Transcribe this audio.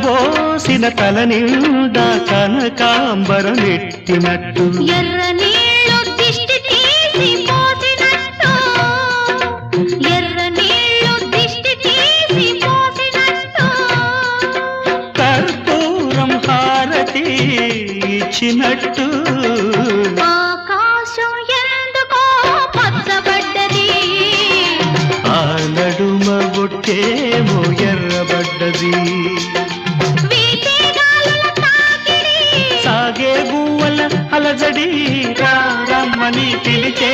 కలబోసిన తల నిండా కనకాంబరమెట్టినట్టు ఎర్ర నీళ్ళు దిష్టి తీసి పోసినట్టు ఎర్ర నీళ్ళు దిష్టి తీసి పోసినట్టు కర్పూరం హారతి ఇచ్చినట్టు ఆకాశం ఎందుకో పచ్చబడ్డది ఆ నడుమ బొట్టేమో ఎర్రబడ్డది వీచే గాలుల తాకిడి సాగే గువ్వల అలజడి రమ్మని పిలిచే